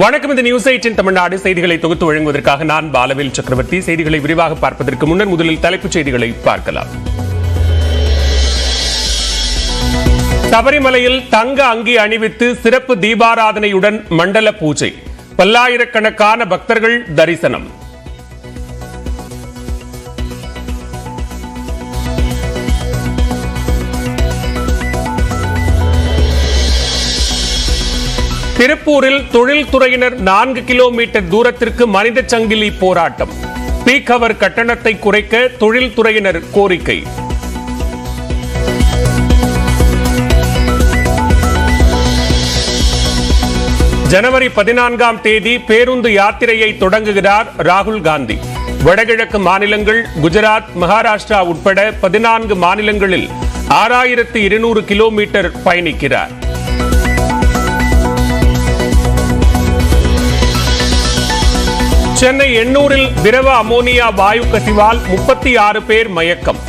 வணக்கம். இந்த நியூஸ் 18 தமிழ்நாடு செய்திகளை தொகுத்து வழங்குவதற்காக நான் பாலவேல் சக்கரவர்த்தி. செய்திகளை விரிவாக பார்ப்பதற்கு முன்னர் முதலில் தலைப்புச் செய்திகளை பார்க்கலாம். சபரிமலையில் தங்க அங்கி அணிவித்து சிறப்பு தீபாராதனையுடன் மண்டல பூஜை, பல்லாயிரக்கணக்கான பக்தர்கள் தரிசனம். திருப்பூரில் தொழில்துறையினர் 4 கிலோமீட்டர் தூரத்திற்கு மனித சங்கிலி போராட்டம். பீக் ஹவர் கட்டணத்தை குறைக்க தொழில்துறையினர் கோரிக்கை. ஜனவரி 14ஆம் தேதி பேருந்து யாத்திரையை தொடங்குகிறார் ராகுல் காந்தி. வடகிழக்கு மாநிலங்கள் குஜராத், மகாராஷ்டிரா உட்பட 14 மாநிலங்களில் 6200 கிலோமீட்டர் பயணிக்கிறார். சென்னை எண்ணூரில் திரவ அமோனியா வாயு கசிவால் 36 பேர் மயக்கம்.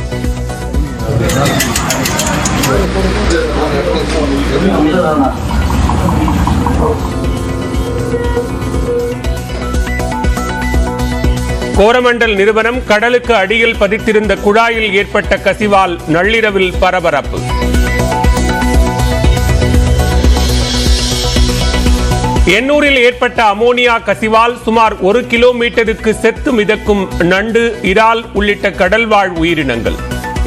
கோரமண்டல் நிறுவனம் கடலுக்கு அடியில் பதித்திருந்த குழாயில் ஏற்பட்ட கசிவால் நள்ளிரவில் பரபரப்பு. எண்ணூரில் ஏற்பட்ட அமோனியா கசிவால் சுமார் 1 கிலோமீட்டருக்கு செத்து மிதக்கும் நண்டு, இறால் உள்ளிட்ட கடல்வாழ் உயிரினங்கள்.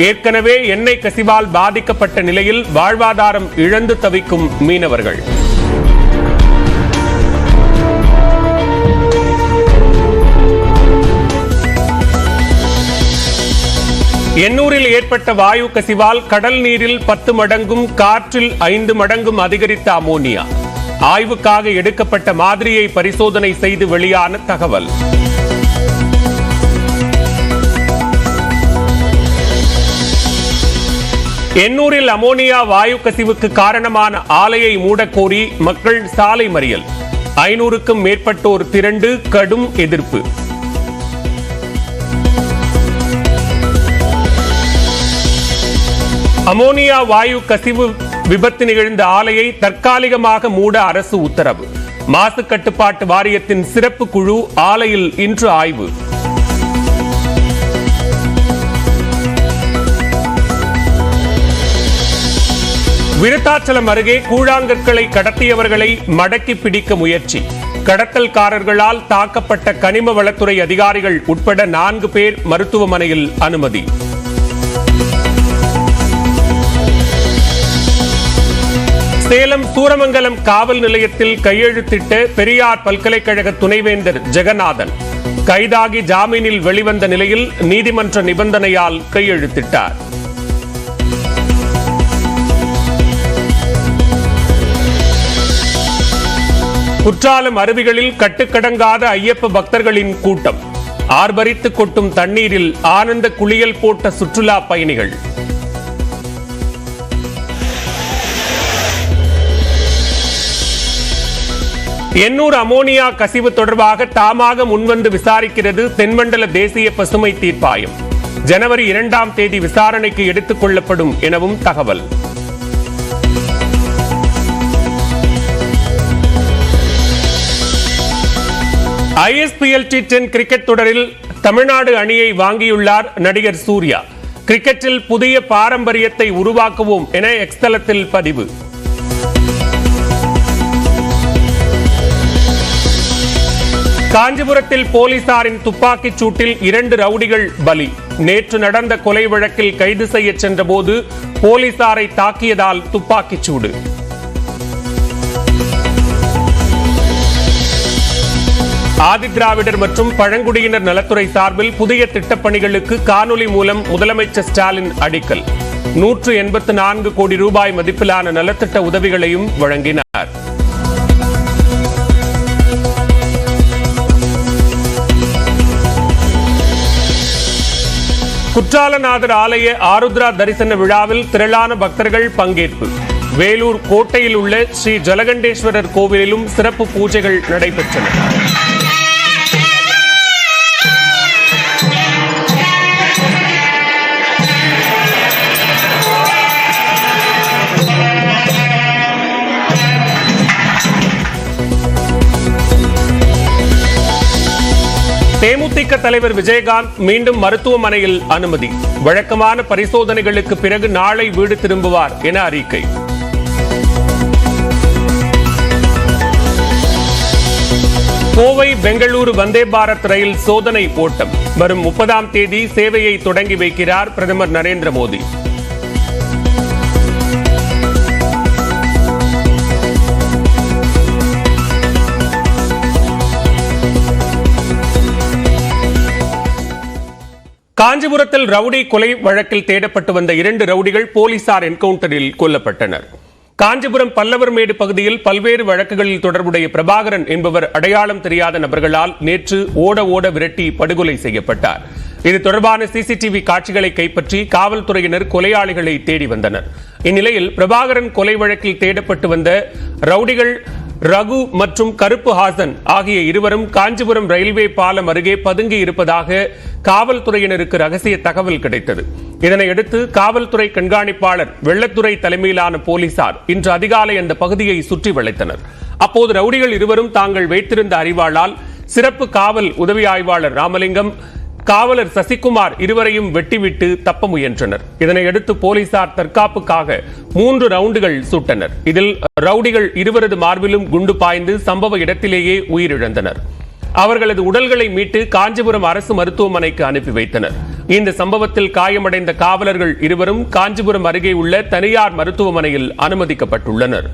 ஏற்கனவே எண்ணெய் கசிவால் பாதிக்கப்பட்ட நிலையில் வாழ்வாதாரம் இழந்து தவிக்கும் மீனவர்கள். எண்ணூரில் ஏற்பட்ட வாயு கசிவால் கடல் நீரில் 10 மடங்கும் காற்றில் 5 மடங்கும் அதிகரித்த அமோனியா. ஆய்வுக்காக எடுக்கப்பட்ட மாதிரியை பரிசோதனை செய்து வெளியான தகவல். எண்ணூரில் அமோனியா வாயு கசிவுக்கு காரணமான ஆலையை மூடக்கோரி மக்கள் சாலை மறியல். 500க்கும் மேற்பட்டோர் திரண்டு கடும் எதிர்ப்பு. அமோனியா வாயு கசிவு விபத்து நிகழ்ந்த ஆலையை தற்காலிகமாக மூட அரசு உத்தரவு. மாசு கட்டுப்பாட்டு வாரியத்தின் சிறப்பு குழு ஆலையில் இன்று ஆய்வு. விருத்தாச்சலம் அருகே கூழாங்கற்களை கடத்தியவர்களை மடக்கி பிடிக்க முயற்சி. கடத்தல்காரர்களால் தாக்கப்பட்ட கனிம வளத்துறை அதிகாரிகள் உட்பட 4 பேர் மருத்துவமனையில் அனுமதி. சேலம் சூரமங்கலம் காவல் நிலையத்தில் கையெழுத்திட்ட பெரியார் பல்கலைக்கழக துணைவேந்தர் ஜெகநாதன் கைதாகி ஜாமீனில் வெளிவந்த நிலையில் நீதிமன்ற நிபந்தனையால் கையெழுத்திட்டார். குற்றாலம் அருவிகளில் கட்டுக்கடங்காத ஐயப்ப பக்தர்களின் கூட்டம். ஆர்ப்பரித்து கொட்டும் தண்ணீரில் ஆனந்த குளியல் போட்ட சுற்றுலா பயணிகள். எண்ணூர் அமோனியா கசிவு தொடர்பாக தாமாக முன்வந்து விசாரிக்கிறது தென்மண்டல தேசிய பசுமை தீர்ப்பாயம். ஜனவரி 2ஆம் தேதி விசாரணைக்கு எடுத்துக் கொள்ளப்படும் எனவும் தகவல். ISPL T10 கிரிக்கெட் தொடரில் தமிழ்நாடு அணியை வாங்கியுள்ளார் நடிகர் சூர்யா. கிரிக்கெட்டில் புதிய பாரம்பரியத்தை உருவாக்குவோம் என எக்ஸ் தளத்தில் பதிவு. காஞ்சிபுரத்தில் போலீசாரின் துப்பாக்கிச் சூட்டில் 2 ரவுடிகள் பலி. நேற்று நடந்த கொலை வழக்கில் கைது செய்ய சென்றபோது போலீசாரை தாக்கியதால் துப்பாக்கிச் சூடு. ஆதிதிராவிடர் மற்றும் பழங்குடியினர் நலத்துறை சார்பில் புதிய திட்டப்பணிகளுக்கு காணொலி மூலம் முதலமைச்சர் ஸ்டாலின் அடிக்கல். 184 கோடி ரூபாய் மதிப்பிலான நலத்திட்ட உதவிகளையும் வழங்கினார். குற்றாலநாதர் ஆலய ஆருத்ரா தரிசன விழாவில் திரளான பக்தர்கள் பங்கேற்பு. வேலூர் கோட்டையில் உள்ள ஸ்ரீ ஜலகண்டேஸ்வரர் கோவிலிலும் சிறப்பு பூஜைகள் நடைபெற்றன. விசிக தலைவர் விஜயகாந்த் மீண்டும் மருத்துவமனையில் அனுமதி. வழக்கமான பரிசோதனைகளுக்கு பிறகு நாளை வீடு திரும்புவார் என அறிக்கை. கோவை பெங்களூரு வந்தே பாரத் ரயில் சோதனை ஓட்டம் வரும் 30ஆம் தேதி சேவையை தொடங்கி வைக்கிறார் பிரதமர் நரேந்திர மோடி. காஞ்சிபுரத்தில் ரவுடி கொலை வழக்கில் தேடப்பட்டு வந்த 2 ரவுடிகள் போலீசார் என்கவுண்டரில் கொல்லப்பட்டனர். காஞ்சிபுரம் பல்லவர்மேடு பகுதியில் பல்வேறு வழக்குகளில் தொடர்புடைய பிரபாகரன் என்பவர் அடையாளம் தெரியாத நபர்களால் நேற்று ஓட விரட்டி படுகொலை செய்யப்பட்டார். இது தொடர்பான சிசிடிவி காட்சிகளை கைப்பற்றி காவல்துறையினர் கொலையாளிகளை தேடி வந்தனர். இந்நிலையில் பிரபாகரன் கொலை வழக்கில் தேடப்பட்டு வந்த ரவுடிகள் ரகு மற்றும் கருப்பு ஹாசன் ஆகிய இருவரும் காஞ்சிபுரம் ரயில்வே பாலம் அருகே பதுங்கி இருப்பதாக காவல்துறையினருக்கு ரகசிய தகவல் கிடைத்தது. இதனையடுத்து காவல்துறை கண்காணிப்பாளர் வெள்ளத்துறை தலைமையிலான போலீசார் இன்று அதிகாலை அந்த பகுதியை சுற்றி வளைத்தனர். அப்போது ரவுடிகள் இருவரும் தாங்கள் வைத்திருந்த அரிவாளால் சிறப்பு காவல் உதவி ஆய்வாளர் ராமலிங்கம், காவலர் சசிகுமார் இருவரையும் வெட்டிவிட்டு தப்ப முயன்றனர். இதனையடுத்து போலீசார் தற்காப்புக்காக 3 ரவுண்டுகள் சுட்டனர். இதில் ரவுடிகள் இருவரது மார்பிலும் குண்டு பாய்ந்து சம்பவ இடத்திலேயே உயிரிழந்தனர். அவர்களது உடல்களை மீட்டு காஞ்சிபுரம் அரசு மருத்துவமனைக்கு அனுப்பி வைத்தனர். இந்த சம்பவத்தில் காயமடைந்த காவலர்கள் இருவரும் காஞ்சிபுரம் அருகே உள்ள தனியார் மருத்துவமனையில் அனுமதிக்கப்பட்டுள்ளனர்.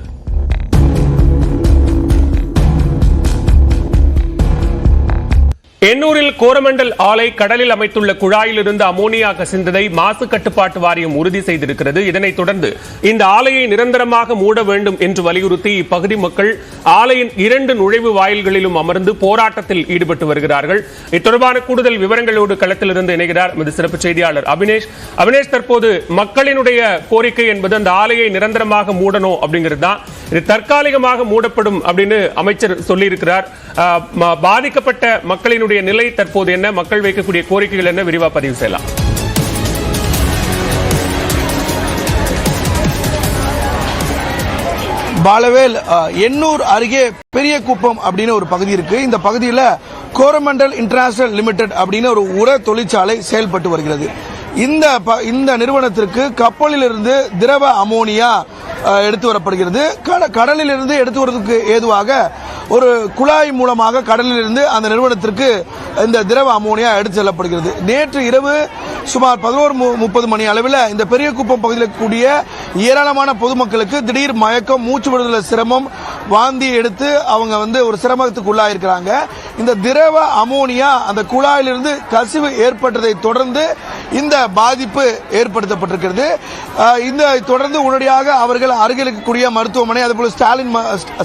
எண்ணூரில் கோரமண்டல் ஆலை கடலில் அமைத்துள்ள குழாயிலிருந்து அமோனியா கசிந்ததை மாசு கட்டுப்பாட்டு வாரியம் உறுதி செய்திருக்கிறது. இதனைத் தொடர்ந்து இந்த ஆலையை நிரந்தரமாக மூட வேண்டும் என்று வலியுறுத்தி இப்பகுதி மக்கள் ஆலையின் 2 நுழைவு வாயில்களிலும் அமர்ந்து போராட்டத்தில் ஈடுபட்டு வருகிறார்கள். இத்தொடர்பான கூடுதல் விவரங்களோடு களத்திலிருந்து இணைகிறார் சிறப்பு செய்தியாளர் அபினேஷ். தற்போது மக்களினுடைய கோரிக்கை என்பது அந்த ஆலையை நிரந்தரமாக மூடணும் அப்படிங்கிறது தான். இது தற்காலிகமாக மூடப்படும் அப்படின்னு அமைச்சர் சொல்லியிருக்கிறார். பாதிக்கப்பட்ட மக்களினுடைய நிலை தற்போது என்ன, மக்கள் வைக்கக்கூடிய கோரிக்கைகள் என்ன, விரிவா பதிவு செய்யலாம். பாலவேல், எண்ணூர் அருகே பெரிய குப்பம் அப்படின்னு ஒரு பகுதி இருக்கு. இந்த பகுதியில் கோரமண்டல் இன்டர்நேஷனல் லிமிடெட் அப்படின்னு ஒரு உர தொழிற்சாலை செயல்பட்டு வருகிறது. இந்த நிறுவனத்திற்கு கப்பலிலிருந்து திரவ அமோனியா எடுத்து வரப்படுகிறது. கடலில் இருந்து எடுத்து வருவதற்கு ஏதுவாக ஒரு குழாய் மூலமாக கடலில் இருந்து அந்த நிறுவனத்திற்கு இந்த திரவ அமோனியா எடுத்து செல்லப்படுகிறது. நேற்று இரவு சுமார் 11:30 மணி அளவில் இந்த பெரிய குப்பம் பகுதியில் கூடிய ஏராளமான பொதுமக்களுக்கு திடீர் மயக்கம், மூச்சு விடுதல் சிரமம், வாந்தி எடுத்து அவங்க ஒரு சிரமத்துக்கு உள்ளாயிருக்கிறாங்க. இந்த திரவ அமோனியா அந்த குழாயிலிருந்து கசிவு ஏற்பட்டதை தொடர்ந்து இந்த பாதிப்பு ஏற்படுத்தப்பட்டிருக்கிறது. இந்த தொடர்ந்து உடனடியாக அவர்கள் அருகில் இருக்கக்கூடிய மருத்துவமனை, அதுபோல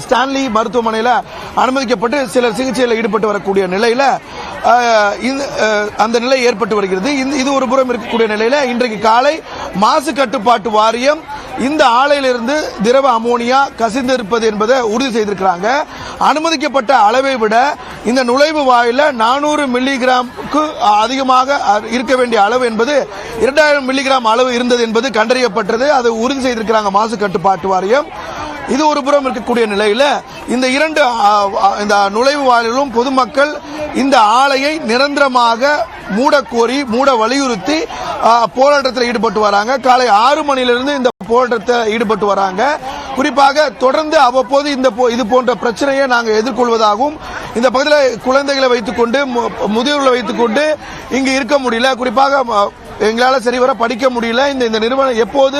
ஸ்டான்லி மருத்துவமனையில் அனுமதிக்கப்பட்டு சிலர் சிகிச்சையில் ஈடுபட்டு வரக்கூடிய நிலையில் அந்த நிலை ஏற்பட்டு வருகிறது. இது ஒரு புறம் இருக்கக்கூடிய நிலையில் இன்றைக்கு காலை மாசு கட்டுப்பாட்டு வாரியம் இந்த ஆலையிலிருந்து திரவ அமோனியா கசிந்திருப்பது என்பதை உறுதி செய்திருக்கிறாங்க. அனுமதிக்கப்பட்ட அளவை விட இந்த நுழைவு வாயில 400 மில்லிகிராமுக்கு அதிகமாக இருக்க வேண்டிய அளவு என்பது 2000 மில்லிகிராம் அளவு இருந்தது என்பது கண்டறியப்பட்டது. அதை உறுதி செய்திருக்கிறாங்க மாசு கட்டுப்பாட்டு வாரியம். இது ஒரு புறம் இருக்கக்கூடிய நிலையில் இந்த 2 நுழைவு வாயிலும் பொதுமக்கள் இந்த ஆலையை நிரந்தரமாக மூடக்கோரி, மூட வலியுறுத்தி போராட்டத்தில் ஈடுபட்டு வராங்க. காலை 6 மணியிலிருந்து இந்த போராட்டத்தில் ஈடுபட்டு வராங்க. குறிப்பாக தொடர்ந்து அவ்வப்போது இது போன்ற பிரச்சனையை நாங்கள் எதிர்கொள்வதாகவும், இந்த பகுதியில் குழந்தைகளை வைத்துக்கொண்டு, முதியோர்களை வைத்துக்கொண்டு இங்கு இருக்க முடியல, குறிப்பாக எங்களால் சரிவர படிக்க முடியல, இந்த நிறுவனம் எப்போது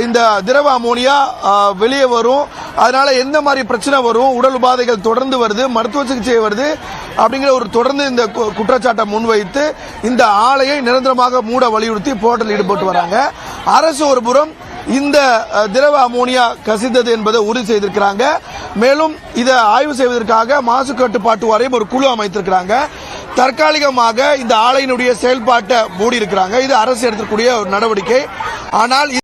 இந்த திரவ அமோனியா வெளியே வரும், அதனால எந்த மாதிரி பிரச்சனை வரும், உடல் உபாதைகள் தொடர்ந்து வருது, மருத்துவ சிகிச்சை வருது அப்படிங்கிற ஒரு தொடர்ந்து இந்த குற்றச்சாட்டை முன்வைத்து இந்த ஆலையை நிரந்தரமாக மூட வலியுறுத்தி போராட்டத்தில் ஈடுபட்டு வராங்க. அரசு ஒரு புறம் இந்த திரவ அமோனியா கசிந்தது என்பதை உறுதி செய்திருக்கிறாங்க. மேலும் இதை ஆய்வு செய்வதற்காக மாசு கட்டுப்பாட்டு வாரியம் ஒரு குழு அமைத்திருக்கிறாங்க. தற்காலிகமாக இந்த ஆலையினுடைய செயல்பாட்டை மூடி இருக்கிறாங்க. இது அரசு எடுக்கக்கூடிய ஒரு நடவடிக்கை. ஆனால்